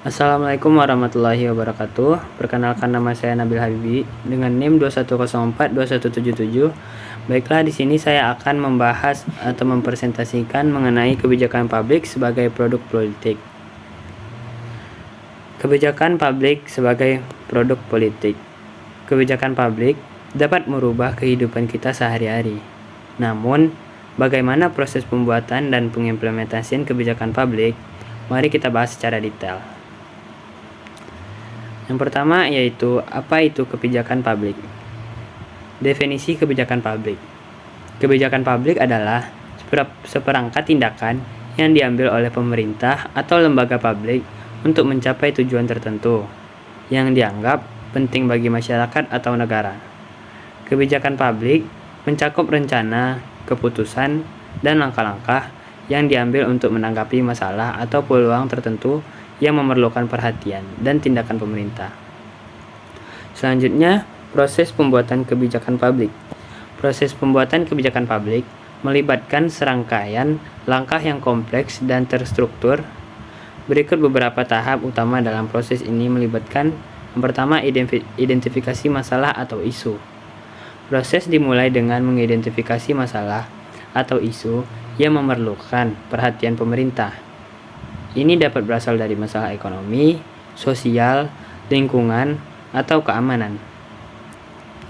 Assalamualaikum warahmatullahi wabarakatuh. Perkenalkan, nama saya Nabil Habibi dengan NIM 21042177. Baiklah, di sini saya akan membahas atau mempresentasikan mengenai kebijakan publik sebagai produk politik. Kebijakan publik sebagai produk politik. Kebijakan publik dapat merubah kehidupan kita sehari-hari. Namun, bagaimana proses pembuatan dan pengimplementasian kebijakan publik? Mari kita bahas secara detail. Yang pertama yaitu, apa itu kebijakan publik? Definisi kebijakan publik. Kebijakan publik adalah seperangkat tindakan yang diambil oleh pemerintah atau lembaga publik untuk mencapai tujuan tertentu yang dianggap penting bagi masyarakat atau negara. Kebijakan publik mencakup rencana, keputusan, dan langkah-langkah yang diambil untuk menanggapi masalah atau peluang tertentu yang memerlukan perhatian dan tindakan pemerintah. Selanjutnya, proses pembuatan kebijakan publik. Proses pembuatan kebijakan publik melibatkan serangkaian langkah yang kompleks dan terstruktur. Berikut beberapa tahap utama dalam proses ini melibatkan: yang pertama, identifikasi masalah atau isu. Proses dimulai dengan mengidentifikasi masalah atau isu yang memerlukan perhatian pemerintah. Ini dapat berasal dari masalah ekonomi, sosial, lingkungan, atau keamanan.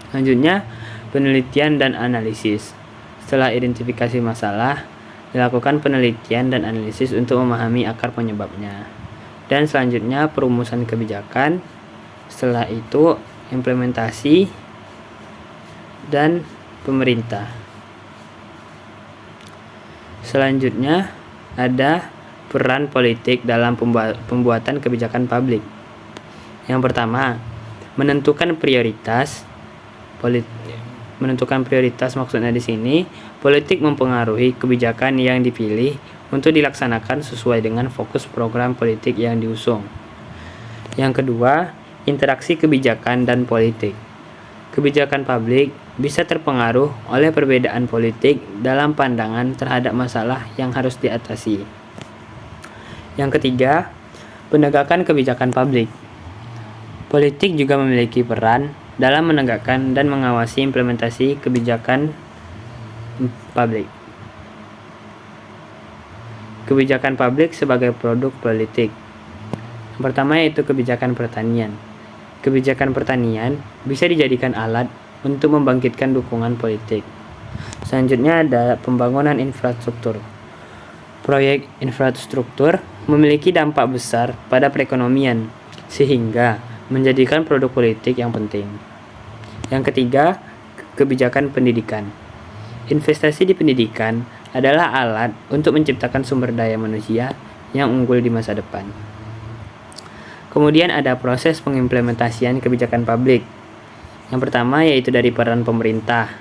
Selanjutnya, penelitian dan analisis. Setelah identifikasi masalah, dilakukan penelitian dan analisis untuk memahami akar penyebabnya. Dan selanjutnya, perumusan kebijakan. Setelah itu, implementasi dan pemerintah. Selanjutnya, ada peran politik dalam pembuatan kebijakan publik. Yang pertama, menentukan prioritas. Maksudnya di sini, politik mempengaruhi kebijakan yang dipilih untuk dilaksanakan sesuai dengan fokus program politik yang diusung. Yang kedua, interaksi kebijakan dan politik. Kebijakan publik bisa terpengaruh oleh perbedaan politik dalam pandangan terhadap masalah yang harus diatasi. Yang ketiga, penegakan kebijakan publik. Politik juga memiliki peran dalam menegakkan dan mengawasi implementasi kebijakan publik. Kebijakan publik sebagai produk politik. Yang pertama yaitu kebijakan pertanian. Kebijakan pertanian bisa dijadikan alat untuk membangkitkan dukungan politik. Selanjutnya ada pembangunan infrastruktur. Proyek infrastruktur memiliki dampak besar pada perekonomian, sehingga menjadikan produk politik yang penting. Yang ketiga, kebijakan pendidikan. Investasi di pendidikan adalah alat untuk menciptakan sumber daya manusia yang unggul di masa depan. Kemudian ada proses pengimplementasian kebijakan publik. Yang pertama yaitu dari peran pemerintah.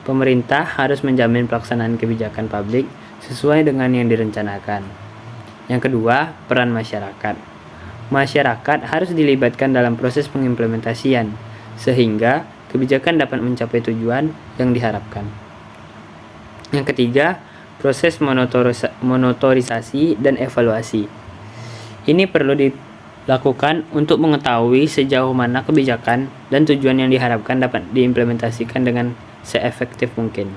Pemerintah harus menjamin pelaksanaan kebijakan publik sesuai dengan yang direncanakan. Yang kedua, peran masyarakat. Masyarakat harus dilibatkan dalam proses pengimplementasian, sehingga kebijakan dapat mencapai tujuan yang diharapkan. Yang ketiga, proses monitorisasi dan evaluasi. Ini perlu dilakukan untuk mengetahui sejauh mana kebijakan dan tujuan yang diharapkan dapat diimplementasikan dengan seefektif mungkin.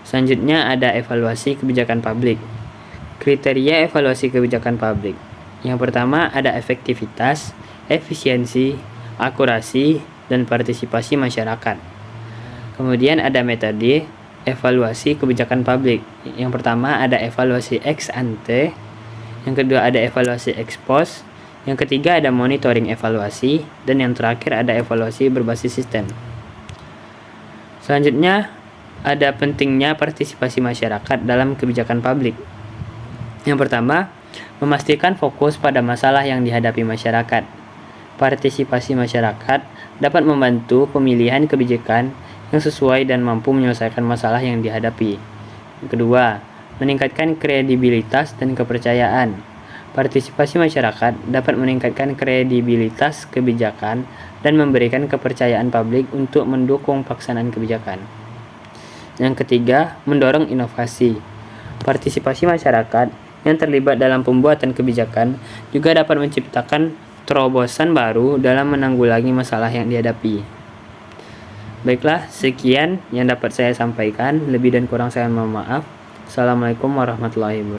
Selanjutnya ada evaluasi kebijakan publik. Kriteria evaluasi kebijakan publik. Yang pertama ada efektivitas, efisiensi, akurasi, dan partisipasi masyarakat. Kemudian ada metode evaluasi kebijakan publik. Yang pertama ada evaluasi ex ante, yang kedua ada evaluasi ex post, yang ketiga ada monitoring evaluasi, dan yang terakhir ada evaluasi berbasis sistem. Selanjutnya ada pentingnya partisipasi masyarakat dalam kebijakan publik. Yang pertama, memastikan fokus pada masalah yang dihadapi masyarakat. Partisipasi masyarakat dapat membantu pemilihan kebijakan yang sesuai dan mampu menyelesaikan masalah yang dihadapi. Yang kedua, meningkatkan kredibilitas dan kepercayaan. Partisipasi masyarakat dapat meningkatkan kredibilitas kebijakan dan memberikan kepercayaan publik untuk mendukung pelaksanaan kebijakan. Yang ketiga, mendorong inovasi. Partisipasi masyarakat yang terlibat dalam pembuatan kebijakan juga dapat menciptakan terobosan baru dalam menanggulangi masalah yang dihadapi. Baiklah, sekian yang dapat saya sampaikan. Lebih dan kurang saya mohon maaf. Assalamualaikum warahmatullahi wabarakatuh.